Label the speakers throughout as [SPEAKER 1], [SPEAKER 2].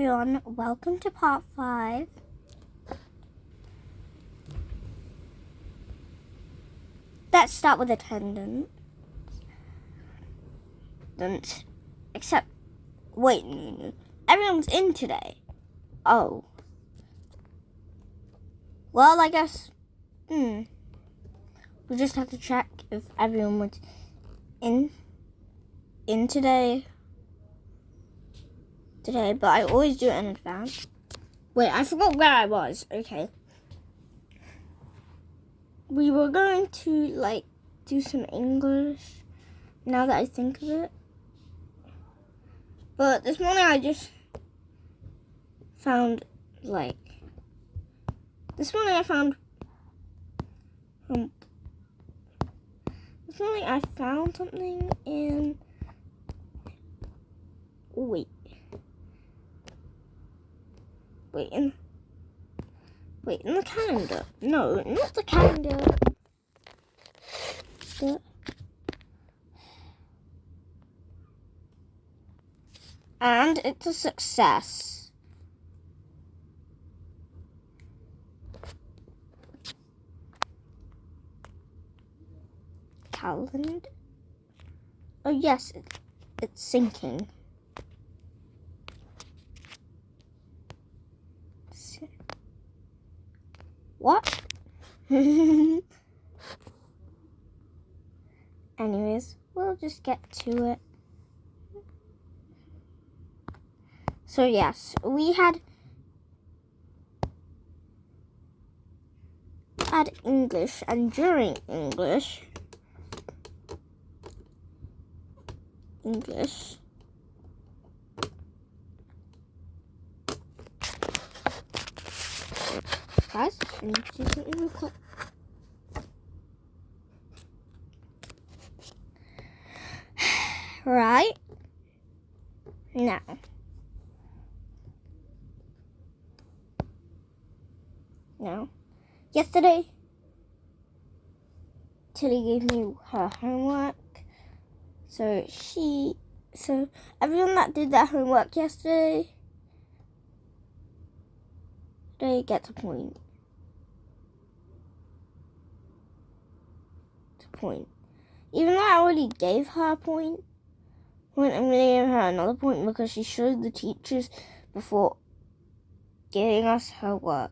[SPEAKER 1] everyone, welcome to part 5. Let's start with attendance. Except, wait, no. Everyone's in today. Oh. Well, I guess, we just have to check if everyone was in today, but I always do it in advance. Wait, I forgot where I was. Okay. We were going to, do some English, now that I think of it. But this morning I just found, this morning I found something in, in the calendar. No, not the calendar. And it's a success. Calendar? Oh yes, it's syncing. What? Anyways, we'll just get to it. So yes, we had English, and during English, guys, I need to do something real quick. Right now, yesterday, Tilly gave me her homework. So everyone that did their homework yesterday, they get a point. Even though I already gave her a point, I'm going to give her another point because she showed the teachers before giving us her work.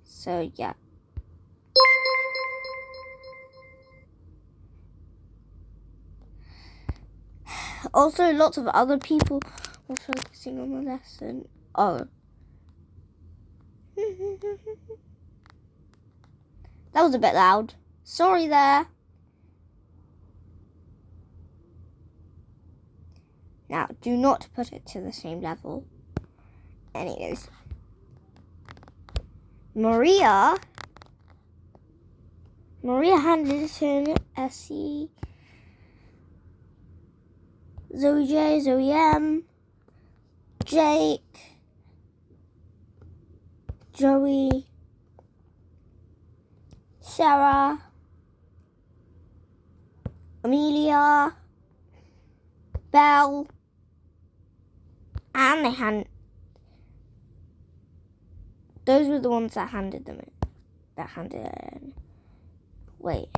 [SPEAKER 1] So yeah. Also, lots of other people were focusing on the lesson. Oh. That was a bit loud. Sorry there. Now, do not put it to the same level. Anyways. Maria handed it in. Essie, Zoe J, Zoe M, Jake, Joey, Sarah, Amelia, Belle, and those were the ones that handed them in. Wait.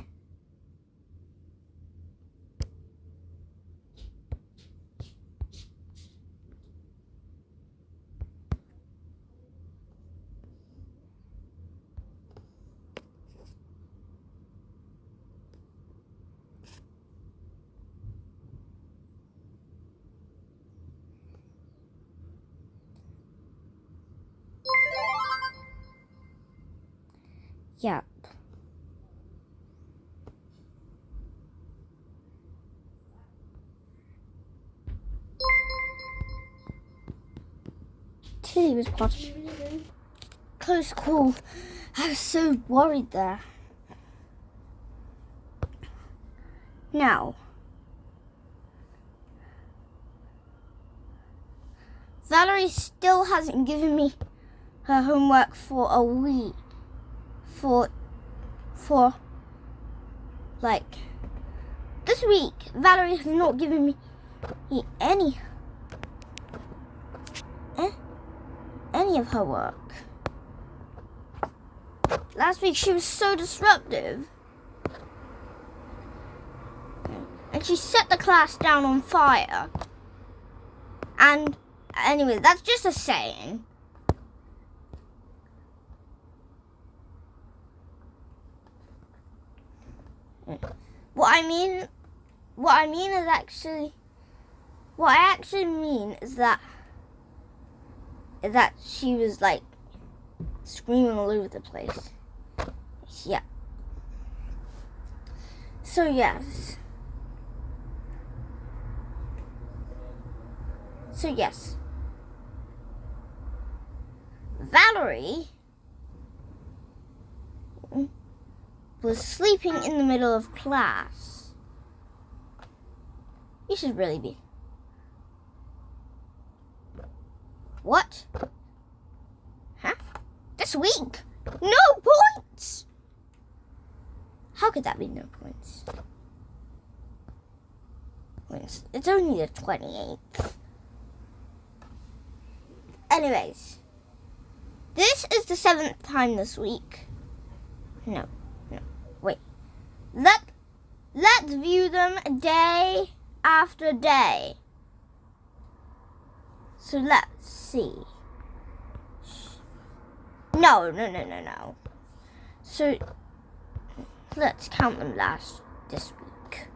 [SPEAKER 1] Yep. Tilly was part of it. Close call. I was so worried there. Now, Valerie still hasn't given me her homework for a week. For this week, Valerie has not given me any of her work. Last week she was so disruptive. And she set the class down on fire. And anyway, that's just a saying. What I actually mean is that she was like screaming all over the place. Yeah. So yes. Valerie was sleeping in the middle of class. You should really be. What? Huh? This week? No points! How could that be no points? It's only the 28th. Anyways, this is the 7th time this week. No, wait. Let's view them day after day. So let's see. No. So let's count them this week.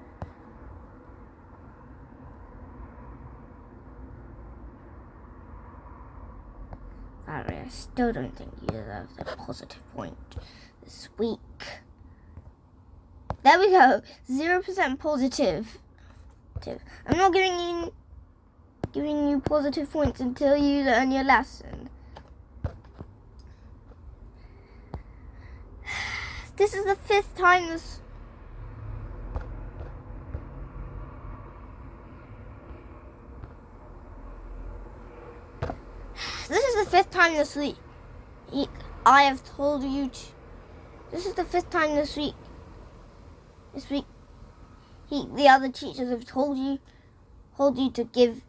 [SPEAKER 1] Valerie, I still don't think you deserve the positive point this week. There we go. 0% positive. I'm not giving you positive points until you learn your lesson. This is the 5th time this... This is the 5th time this week I have told you to... This is the 5th time this week. The other teachers have told you to give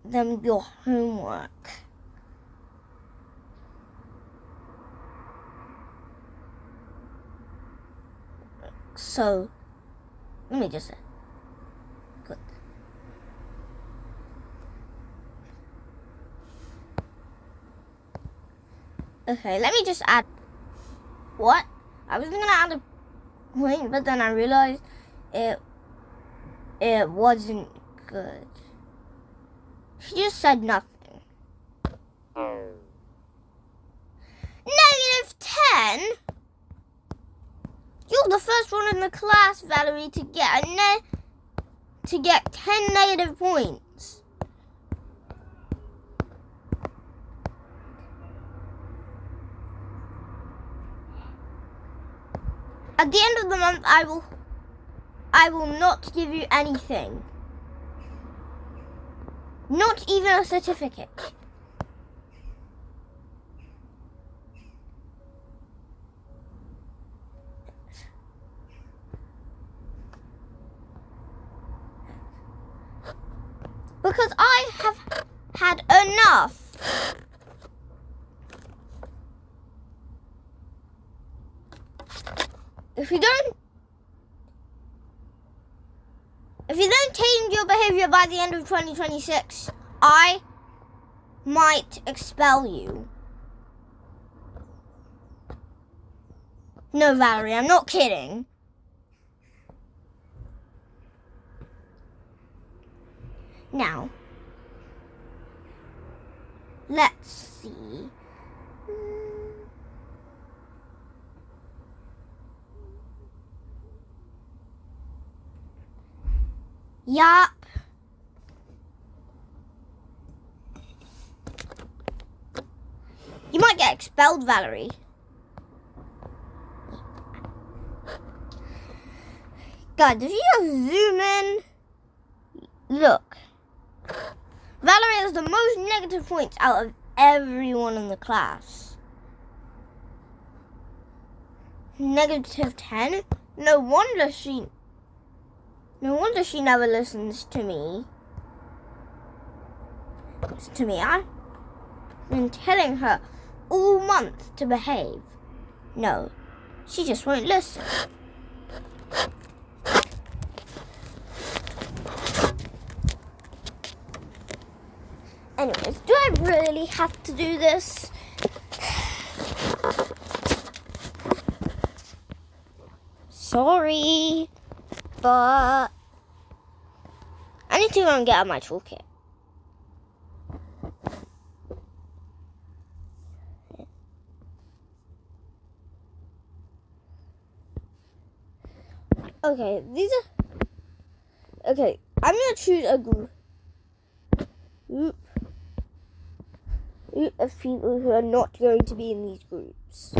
[SPEAKER 1] them your homework. So, let me just say. Good. Okay, let me just add. What? I was gonna add a point, but then I realized it wasn't good. She just said nothing. -10? You're the first one in the class, Valerie, to get 10 negative points. At the end of the month, I will not give you anything. Not even a certificate. Because I have had enough. If you don't change your behavior by the end of 2026, I might expel you. No, Valerie, I'm not kidding. Now, let's see. Yup. You might get expelled, Valerie. Guys, if you just zoom in, look. Valerie has the most negative points out of everyone in the class. -10? No wonder she never listens to me. been telling her all month to behave. No, she just won't listen. Anyways, do I really have to do this? Sorry, but I need to go and get out my toolkit. Okay, okay, I'm gonna choose a group of people who are not going to be in these groups.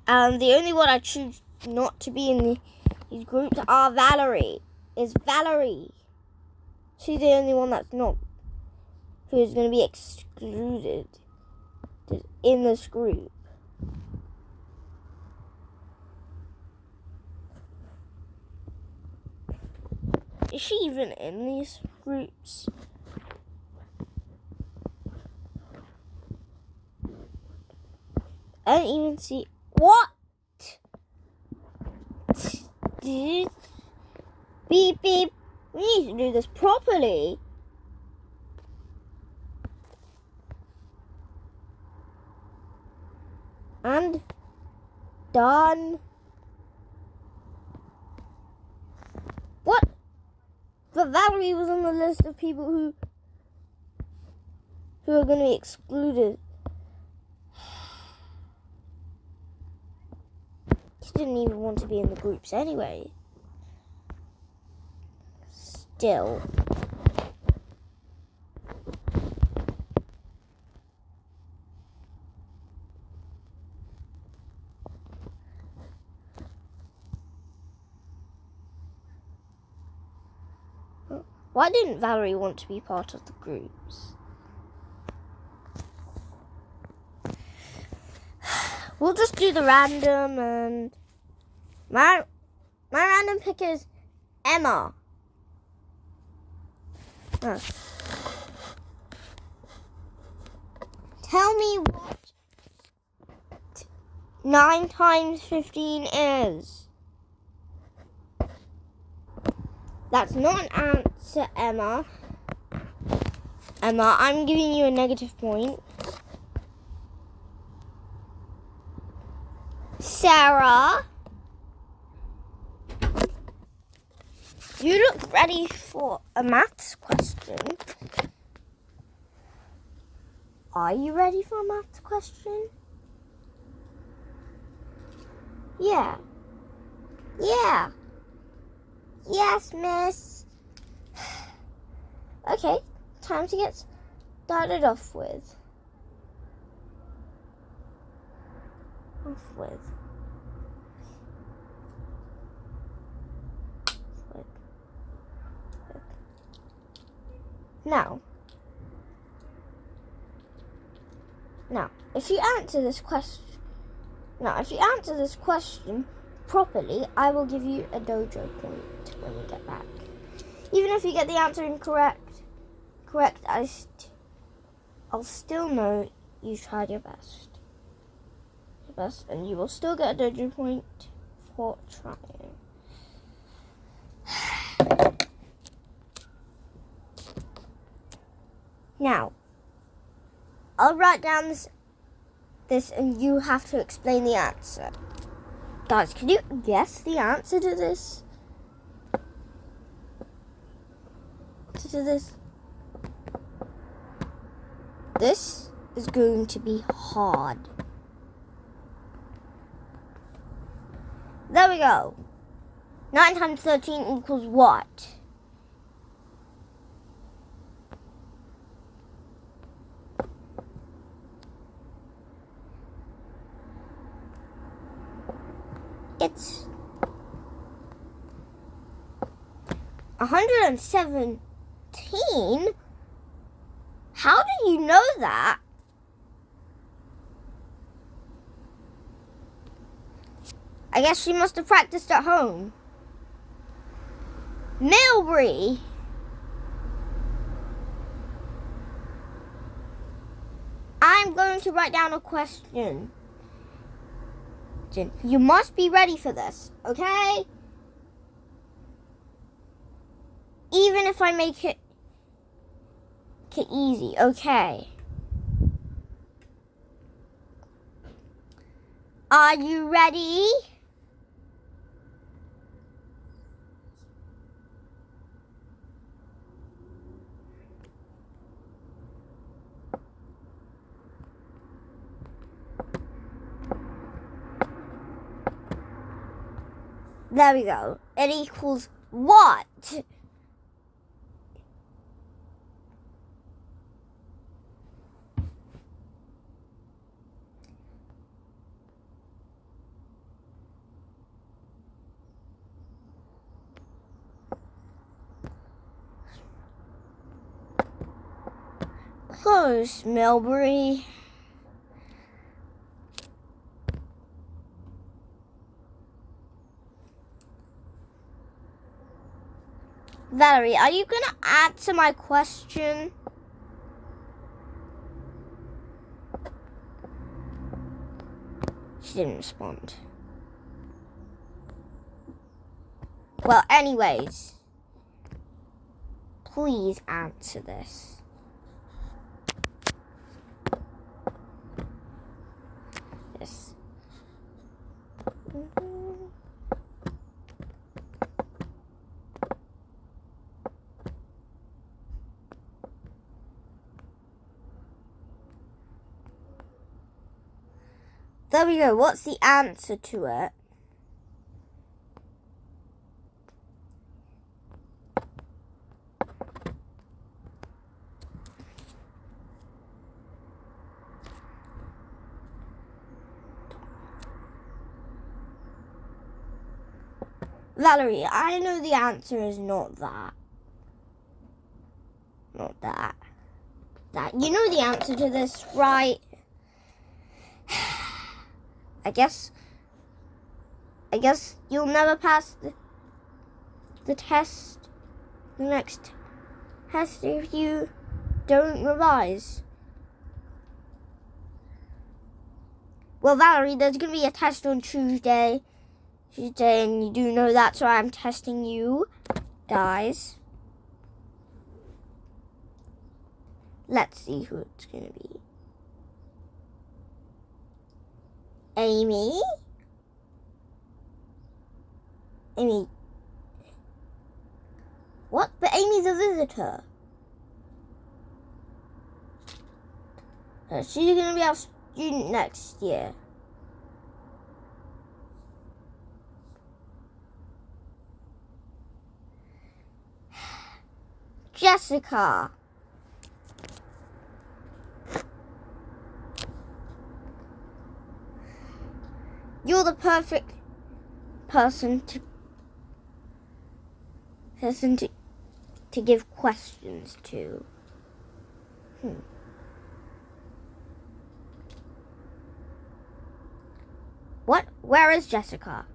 [SPEAKER 1] The only one I choose not to be in these groups are Valerie. Is Valerie. She's the only one that's not, who is going to be excluded in this group. Is she even in these groups? I don't even see. What? Beep beep. We need to do this properly. And done. What? But Valerie was on the list of people who are going to be excluded. She didn't even want to be in the groups anyway. Still. Why didn't Valerie want to be part of the groups? We'll just do the random, and my random pick is Emma. Tell me what 9 times 15 is. That's not an answer, Emma. Emma, I'm giving you a negative point. Sarah, you look ready for a maths question. Are you ready for a maths question? Yeah. Yeah. Yes, miss. Okay, time to get started off with. Now, if you answer this question properly, I will give you a dojo point when we get back. Even if you get the answer incorrect, I'll still know you tried your best. And you will still get a dojo point for trying. Now, I'll write down this and you have to explain the answer. Guys, can you guess the answer to this? This is going to be hard. There we go. 9 times 13 equals what? It's 117. How do you know that? I guess she must have practiced at home. Milbury. going to write down a question. You must be ready for this, okay? Even if I make it easy, okay? Are you ready? There we go. It equals what? Close, Milbury. Valerie, are you going to answer my question? She didn't respond. Well, anyways, please answer this. Yes. There we go. What's the answer to it? Valerie, I know the answer is not that. Not that. That. You know the answer to this, right? I guess you'll never pass the test, the next test, if you don't revise. Well, Valerie, there's going to be a test on Tuesday, and you do know that, so I'm testing you, guys. Let's see who it's going to be. Amy? Amy. What? But Amy's a visitor. She's going to be our student next year. Jessica. You're the perfect person to give questions to. What? Where is Jessica?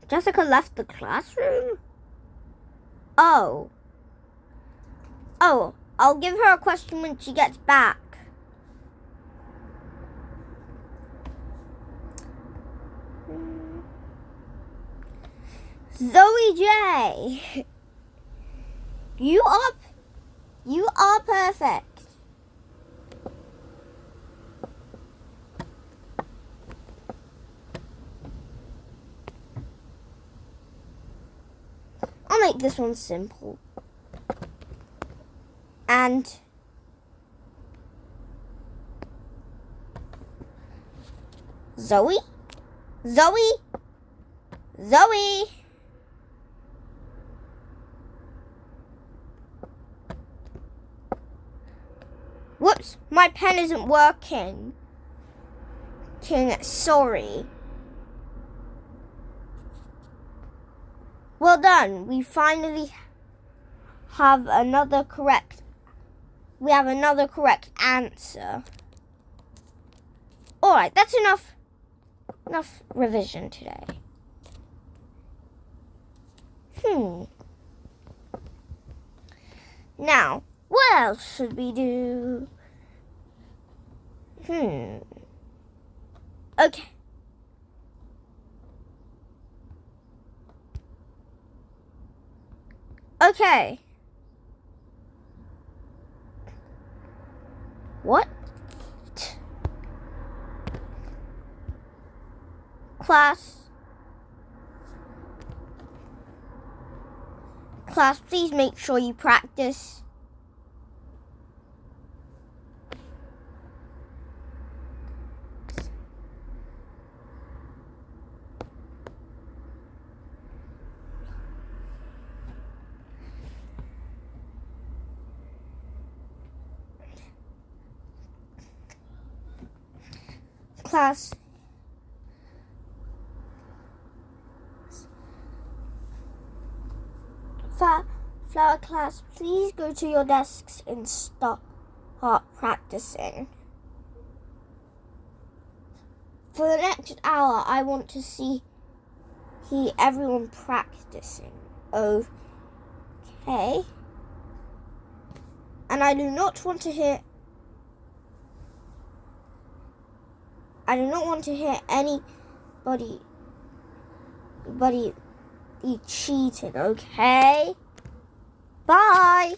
[SPEAKER 1] Jessica left the classroom? Oh, I'll give her a question when she gets back. Zoe J, you are perfect. I'll make this one simple. And Zoe? Whoops, my pen isn't working. Sorry. Well done. We finally have another correct answer. Alright, that's enough revision today. Now, what else should we do? Okay. Okay. What? Class, please make sure you practice. Class, flower class, please go to your desks and start practicing. For the next hour, I want to see everyone practicing. Okay. And I do not want to hear anybody cheating, okay? Bye.